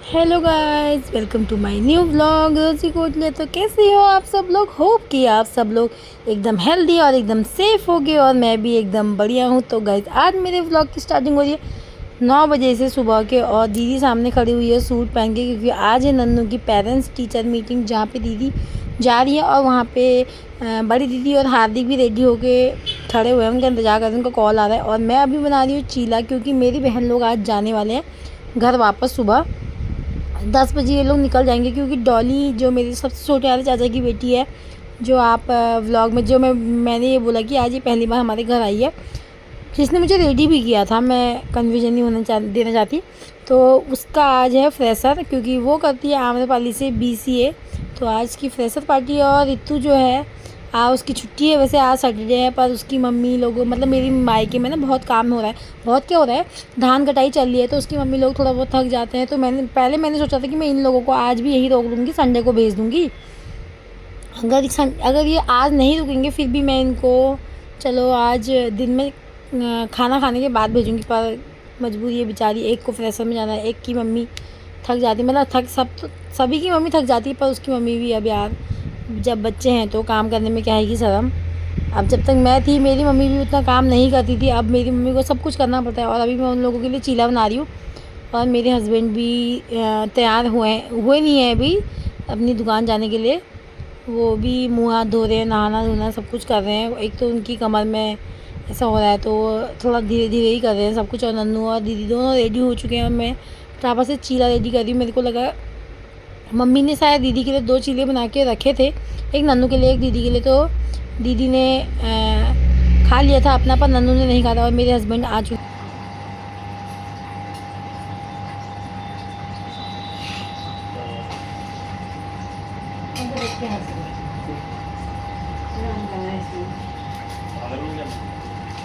Hello guys, welcome to my new vlog रोजी कोटले। तो कैसे हो आप सब लोग? होप कि आप सब लोग एकदम हेल्दी और एकदम सेफ हो गए और मैं भी एकदम बढ़िया हूँ। तो गाइस, आज मेरे व्लॉग की स्टार्टिंग हो रही है 9 बजे से सुबह के, और दीदी सामने खड़ी हुई है सूट पहन के, क्योंकि आज है नन्नू की पेरेंट्स टीचर मीटिंग, जहाँ पे दीदी जा रही है। और वहाँ पे बड़ी दीदी और हार्दिक भी रेडी होके खड़े हुए हैं, उनका इंतजार कर रहे हैं, उनका कॉल आ रहा है। और मैं अभी बना रही हूँ चीला, क्योंकि मेरी बहन लोग आज जाने वाले हैं घर वापस। सुबह 10 बजे ये लोग निकल जाएंगे, क्योंकि डॉली जो मेरी सबसे छोटे वाले चाचा की बेटी है, जो आप व्लॉग में जो मैंने ये बोला कि आज ये पहली बार हमारे घर आई है, जिसने मुझे रेडी भी किया था, मैं कन्फ्यूजन नहीं देना चाहती। तो उसका आज है फ्रेशर, क्योंकि वो करती है आम्रपाली से BCA। तो आज की फ्रेशर पार्टी है। और रितु जो है उसकी छुट्टी है, वैसे आज सैटरडे है, पर उसकी मम्मी लोग, मतलब मेरी मायके में ना बहुत काम हो रहा है। बहुत क्या हो रहा है, धान कटाई चल रही है, तो उसकी मम्मी लोग थोड़ा बहुत थक जाते हैं। तो मैंने सोचा था कि मैं इन लोगों को आज भी यही रोक लूँगी, संडे को भेज दूँगी। अगर ये आज नहीं रुकेंगे फिर भी मैं इनको, चलो आज दिन में खाना खाने के बाद भेजूँगी। पर मजबूरी है बेचारी, एक को फ्रेशर में जाना है, एक की मम्मी थक जाती है, मतलब सभी की मम्मी थक जाती है, पर उसकी मम्मी भी। अब यार, जब बच्चे हैं तो काम करने में क्या है कि शर्म। अब जब तक मैं थी मेरी मम्मी भी उतना काम नहीं करती थी, अब मेरी मम्मी को सब कुछ करना पड़ता है। और अभी मैं उन लोगों के लिए चीला बना रही हूँ। और मेरे हस्बैंड भी तैयार हुए नहीं हैं अभी अपनी दुकान जाने के लिए। वो भी मुँह हाथ धो रहे हैं, नहाना धोना सब कुछ कर रहे हैं। एक तो उनकी कमर में ऐसा हो रहा है, तो थोड़ा धीरे धीरे ही कर रहे हैं सब कुछ। और नन्नू और दीदी दोनों रेडी हो चुके हैं, और मैं फटाफट से चीला रेडी कर रही हूँ। मेरे को लगा मम्मी ने शायद दीदी के लिए 2 चीले बना के रखे थे, एक नन्नू के लिए एक दीदी के लिए। तो दीदी ने खा लिया था अपना, पर नन्नू ने नहीं खाया। और मेरे हस्बैंड आ चुके।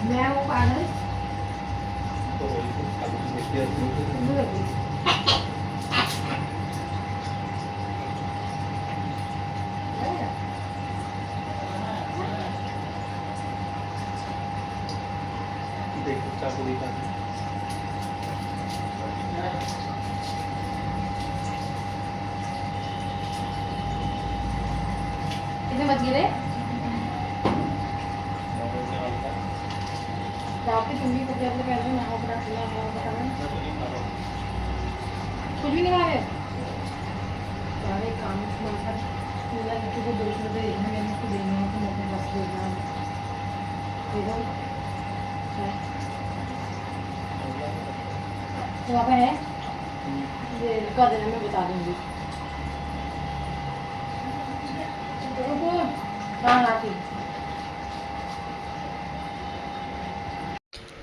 मैं वो पागल कितने बज गए? तुम भी कुछ अपने पहले ना कुछ भी नहीं खा रहे सारे काम को देखना, मैंने उसको देना है, तुम अपने बस देखना तो वहाँ पे है, ये कर देना, मैं बता दूँगी।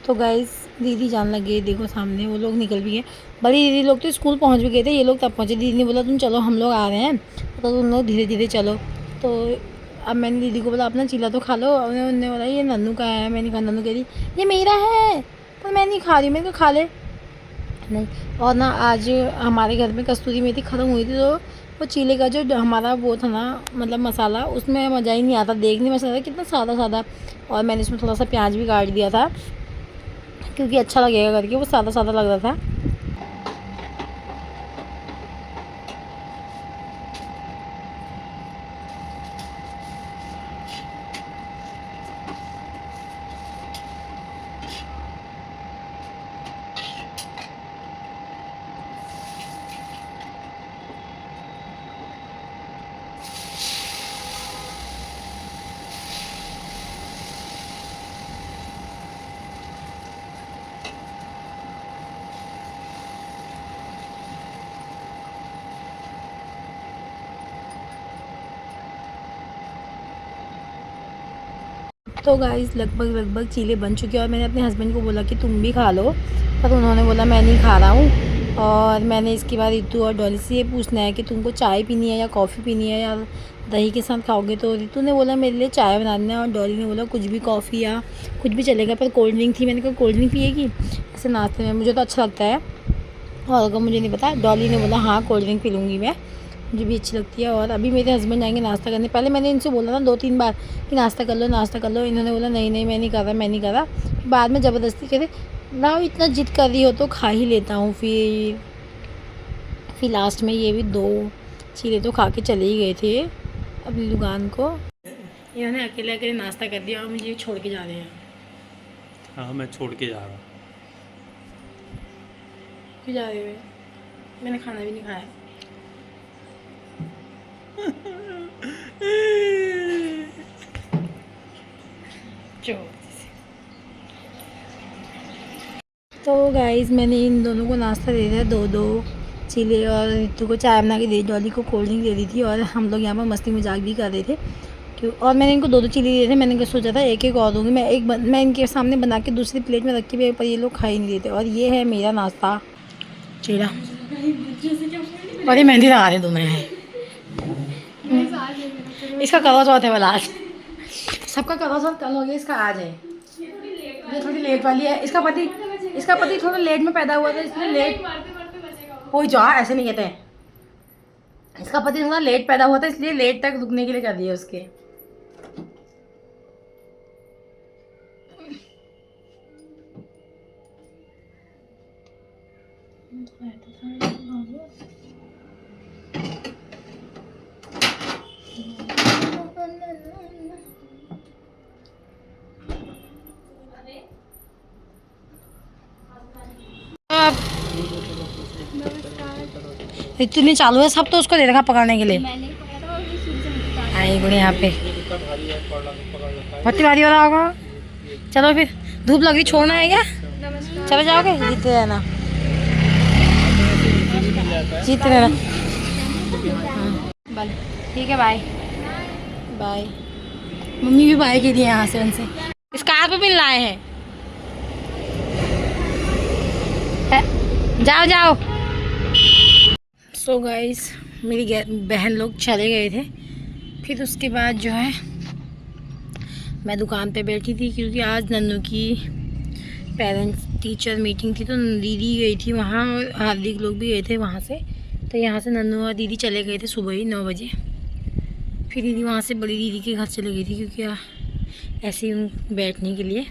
तो गाइस, दीदी जान लग गई, देखो सामने वो लोग निकल भी गए। बड़ी दीदी लोग तो स्कूल पहुंच भी गए थे, ये लोग तब पहुंचे। दीदी ने बोला तुम चलो, हम लोग आ रहे हैं, तो तुम लोग धीरे धीरे चलो। तो अब मैंने दीदी को बोला अपना चीला तो खा लो। उन्होंने बोला ये नन्नू का है। मैंने कहा नन्नू कह रही ये मेरा है, पर मैं नहीं खा रही। मैंने कहा खा ले। नहीं, और ना आज हमारे घर में कस्तूरी मेथी ख़त्म हुई थी, तो वो चीले का जो हमारा वो था ना, मतलब मसाला, उसमें मज़ा ही नहीं आता। देखने में सादा कितना सादा सादा। और मैंने इसमें थोड़ा सा प्याज भी काट दिया था, क्योंकि अच्छा लगेगा करके, वो सादा सादा लग रहा था। तो गाइस, लगभग चीले बन चुके हैं। और मैंने अपने हस्बैंड को बोला कि तुम भी खा लो, पर उन्होंने बोला मैं नहीं खा रहा हूँ। और मैंने इसके बाद रितु और डॉली से ये पूछना है कि तुमको चाय पीनी है या कॉफ़ी पीनी है, या दही के साथ खाओगे। तो रितु ने बोला मेरे लिए चाय बना देना, और डॉली ने बोला कुछ भी, कॉफ़ी या कुछ भी चलेगा, पर कोल्ड ड्रिंक थी। मैंने कहा कोल्ड ड्रिंक पिएगी ऐसे नाश्ते में? मुझे तो अच्छा लगता है, और अगर मुझे नहीं पता। डॉली ने बोला हाँ कोल्ड ड्रिंक पी लूँगी मैं, मुझे भी अच्छी लगती है। और अभी मेरे हस्बैंड जाएंगे नाश्ता करने। पहले मैंने इनसे बोला था 2-3 बार कि नाश्ता कर लो नाश्ता कर लो। इन्होंने बोला नहीं नहीं मैं नहीं कर रहा, मैं नहीं कर रहा। बाद में ज़बरदस्ती कहते ना, इतना जिद कर रही हो तो खा ही लेता हूँ। फिर लास्ट में ये भी 2 चीज़ें तो खा के चले ही गए थे अपनी दुकान को। इन्होंने अकेले अकेले नाश्ता कर दिया और मुझे छोड़ के जा रहे हैं। हाँ, मैं छोड़ के जा रहा हूँ। क्यों जा रहे हो? मैंने खाना भी नहीं खाया। तो गाइस मैंने इन दोनों को नाश्ता दे दिया, 2 चीले, और रितु को चाय बना के दी, डॉली को कोल्ड ड्रिंक दे दी थी, और हम लोग यहाँ पर मस्ती मजाक भी कर रहे थे क्यों। और मैंने इनको 2 चीले दिए थे। मैंने सोचा था एक और दूँगी, मैं इनके सामने बना के दूसरी प्लेट में रखी हुई, पर ये लोग खा ही नहीं देते। और ये है मेरा नाश्ता चीला। और ये मेहंदी लगा रहे दोनों हैं। इसका करवा चौथ है वाला आज, सबका करवा चौथ कल हो गया, इसका आज है। ये थोड़ी लेट वाली है। इसका पति थोड़ा लेट में पैदा हुआ था, इसलिए लेट हो जा, ऐसे नहीं कहते हैं। इसका पति थोड़ा लेट पैदा हुआ था, इसलिए लेट तक रुकने के लिए कर दिया उसके। इतनी चालू है सब, तो उसको दे रखा पकड़ने के लिए। आई गुड़े यहाँ पे बहुत भारी हो रहा होगा। चलो फिर, धूप लग रही, छोड़ना है क्या? चलो जाओगे, जीते रहना, जीते रहना। ठीक है, बाय बाय। मम्मी भी बाय के लिए यहाँ से उनसे। स्कार्फ भी लाए हैं। जाओ जाओ। सो गाइस मेरी बहन लोग चले गए थे। फिर उसके बाद जो है मैं दुकान पे बैठी थी, क्योंकि आज नन्नू की पेरेंट्स टीचर मीटिंग थी, तो दीदी गई थी वहाँ और हार्दिक लोग भी गए थे वहाँ से। तो यहाँ से नन्नू और दीदी चले गए थे सुबह ही 9 बजे। फिर दीदी वहाँ से बड़ी दीदी के घर चले गई थी, क्योंकि ऐसे ही बैठने के लिए।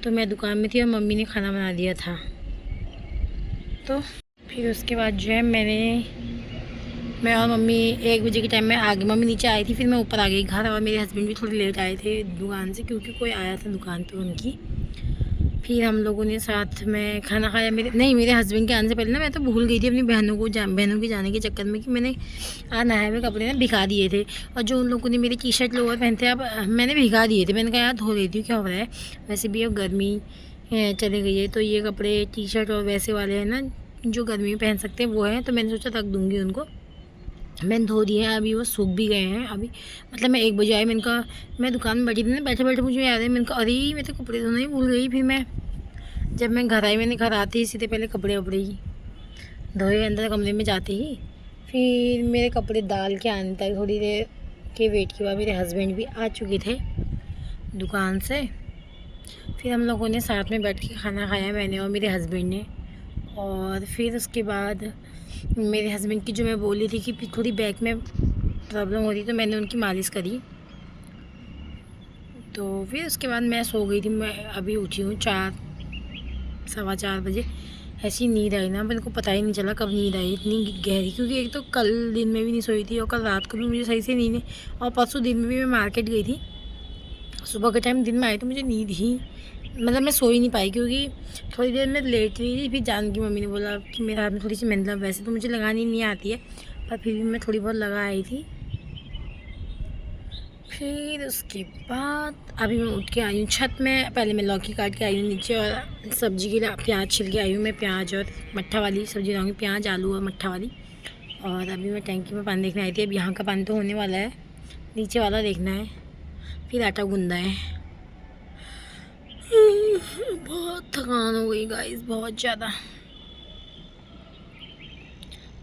तो मैं दुकान में थी और मम्मी ने खाना बना दिया था। तो फिर उसके बाद जो है मैं और मम्मी 1 बजे के टाइम में आ गई। मम्मी नीचे आई थी, फिर मैं ऊपर आ गई घर, और मेरे हस्बैंड भी थोड़ी लेट आए थे दुकान से, क्योंकि कोई आया था दुकान पे उनकी। फिर हम लोगों ने साथ में खाना खाया। मेरे हस्बैंड के आने से पहले ना मैं तो भूल गई थी अपनी बहनों के जाने के चक्कर में, कि मैंने नहाए हुए कपड़े ना भिगा दिए थे। और जो उन लोगों ने मेरी टी शर्ट लोअर पहनते अब मैंने भिगा दिए थे। मैंने कहा यार धो देती हूँ, क्या हो रहा है। वैसे भी अब गर्मी चली गई है, तो ये कपड़े टी शर्ट और वैसे वाले हैं ना जो गर्मी में पहन सकते हैं वो हैं, तो मैंने सोचा रख दूँगी उनको। मैंने धो दिए हैं, अभी वो सूख भी गए हैं। अभी मतलब मैं 1 बजे आई, मैंने कहा, मैं दुकान में बैठी थी ना, बैठे बैठे मुझे याद है, मैंने कहा अरे मैं तो कपड़े धोना ही भूल गई। फिर जब मैं घर आई, मैंने घर आते ही सीधे पहले कपड़े ही धोए अंदर कमरे में जाते ही। फिर मेरे कपड़े डाल के आने तक थोड़ी देर के वेट के बाद मेरे हस्बैंड भी आ चुके थे दुकान से। फिर हम लोगों ने साथ में बैठ के खाना खाया, मैंने और मेरे हस्बैंड ने। और फिर उसके बाद मेरे हस्बैंड की जो मैं बोली थी कि थोड़ी बैक में प्रॉब्लम हो रही, तो मैंने उनकी मालिश करी। तो फिर उसके बाद मैं सो गई थी। मैं अभी उठी हूँ 4-4:15 बजे। ऐसी नींद आई ना, मेरे को पता ही नहीं चला कब नींद आई इतनी गहरी, क्योंकि एक तो कल दिन में भी नहीं सोई थी और कल रात को भी मुझे सही से नींद नहीं, और परसों दिन में भी मैं मार्केट गई थी। सुबह के टाइम दिन में आई तो मुझे नींद ही मतलब मैं सो ही नहीं पाई, क्योंकि थोड़ी देर में लेट रही थी। फिर जान की मम्मी ने बोला कि मेरे हाथ में थोड़ी सी मेहंदी, वैसे तो मुझे लगानी नहीं आती है, पर फिर भी मैं थोड़ी बहुत लगा आई थी। फिर उसके बाद अभी मैं उठ के आई हूँ छत में। पहले मैं लौकी काट के आई हूँ नीचे, और सब्ज़ी के लिए प्याज छिल के आई हूँ। मैं प्याज और मट्ठा वाली सब्ज़ी बनाऊँगी, प्याज आलू और मट्ठा वाली। और अभी मैं टैंकी में पानी देखने आई थी। अब यहाँ का पानी तो होने वाला है, नीचे वाला देखना है। फिर आटा गूंदा है। बहुत थकान हो गई गाइस, बहुत ज़्यादा।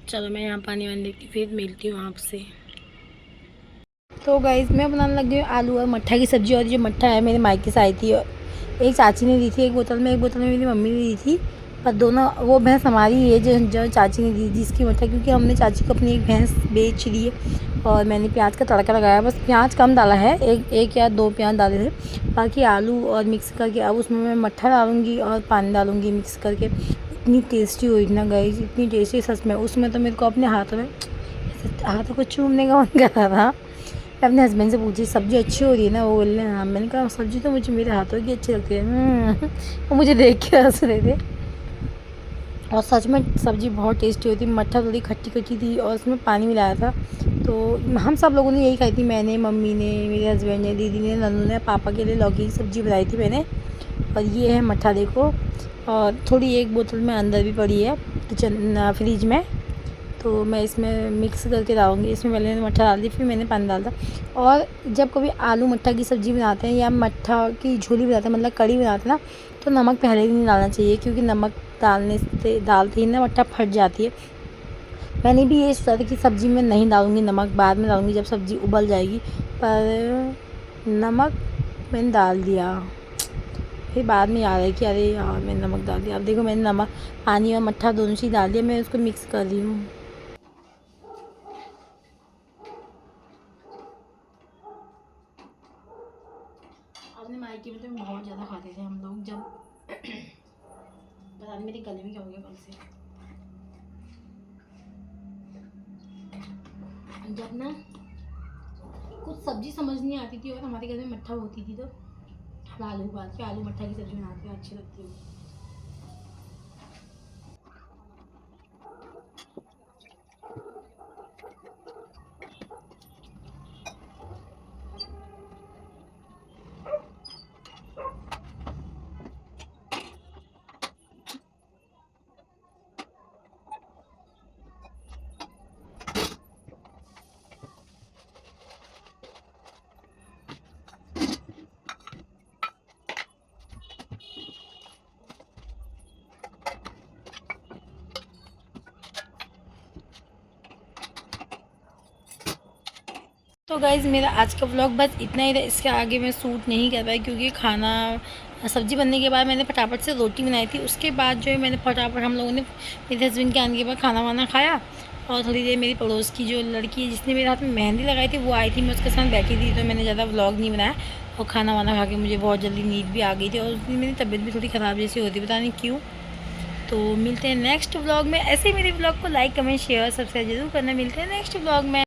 चलो मैं यहाँ पानी वानी देखती, फिर मिलती हूँ आपसे। तो गाइस मैं बनाने लग गई हूँ आलू और मट्ठा की सब्ज़ी। और जो मट्ठा है मेरे मायके से आई थी, और एक चाची ने दी थी एक बोतल में मेरी मम्मी ने दी थी। पर दोनों वो भैंस हमारी है जो चाची ने दी थी इसकी मट्ठा, क्योंकि हमने चाची को अपनी एक भैंस बेच दी है। और मैंने प्याज का तड़का लगाया, बस प्याज कम डाला है, एक या 2 प्याज डाले थे। बाकी आलू और मिक्स करके अब उसमें मैं मट्ठा डालूँगी और पानी डालूँगी मिक्स करके। इतनी टेस्टी हुई थी ना गाइस, इतनी टेस्टी सच में। उसमें तो मेरे को अपने हाथों को चूमने का मन कर रहा था। मैं अपने हस्बैंड से पूछी सब्ज़ी अच्छी हो रही है ना, वो बोल रहे हाँ। मैंने कहा सब्ज़ी तो मुझे मेरे हाथों की अच्छी लगती है। वो मुझे देख के हंस रहे थे। और सच में सब्ज़ी बहुत टेस्टी होती। मट्ठा थोड़ी खट्टी खट्टी थी और उसमें पानी मिलाया था। तो हम सब लोगों ने यही खाई थी, मैंने, मम्मी ने, मेरे हस्बैंड ने, दीदी ने, नन्नू ने, पापा के लिए लौकी की सब्ज़ी बनाई थी मैंने। और ये है मट्ठा देखो। और थोड़ी एक बोतल में अंदर भी पड़ी है किचन फ्रिज में, तो मैं इसमें मिक्स करके डालूँगी। इसमें पहले मैंने मट्ठा डाल दी, फिर मैंने पानी डाल दिया। और जब कभी आलू मट्ठा की सब्ज़ी बनाते हैं या मट्ठा की झोली बनाते हैं, मतलब कड़ी बनाते हैं ना, तो नमक पहले ही नहीं डालना चाहिए, क्योंकि नमक डालते ही ना मट्ठा फट जाती है। मैंने भी ये सोचा था कि सब्ज़ी में नहीं डालूँगी नमक, बाद में डालूँगी जब सब्ज़ी उबल जाएगी, पर नमक मैंने डाल दिया। फिर बाद में याद है कि अरे यार मैंने नमक डाल दिया। अब देखो मैंने नमक, पानी और मट्ठा दोनों चीज़ डाल दिया, मैं उसको मिक्स कर रही हूँ। अपने मायके में तो बहुत ज़्यादा खाते थे हम लोग, जब पता नहीं मेरे गले में क्या हो गया कल से, जब ना कुछ सब्जी समझ नहीं आती थी और हमारे घर में मट्ठा होती थी, तो हम आलू उबाल के आलू मट्ठा की सब्ज़ी बनाते हैं, अच्छी लगती है। तो गाइज़ मेरा आज का व्लॉग बस इतना ही था। इसके आगे मैं शूट नहीं कर पाई, क्योंकि खाना सब्ज़ी बनने के बाद मैंने फटाफट से रोटी बनाई थी। उसके बाद जो है मैंने फटाफट, हम लोगों ने मेरे हस्बैंड के आने के बाद खाना वाना खाया। और थोड़ी देर मेरी पड़ोस की जो लड़की है जिसने मेरे हाथ में मेहंदी लगाई थी, वो आई थी, मैं उसके साथ बैठी थी, तो मैंने ज़्यादा व्लॉग नहीं बनाया। और खाना वाना खा के मुझे बहुत जल्दी नींद भी आ गई थी, और उस दिन मेरी तबीयत भी थोड़ी ख़राब जैसी होती, पता नहीं क्यों। तो मिलते हैं नेक्स्ट व्लॉग में। ऐसे ही मेरे व्लॉग को लाइक, कमेंट, शेयर, सब्सक्राइब जरूर करना। मिलते हैं नेक्स्ट व्लॉग में।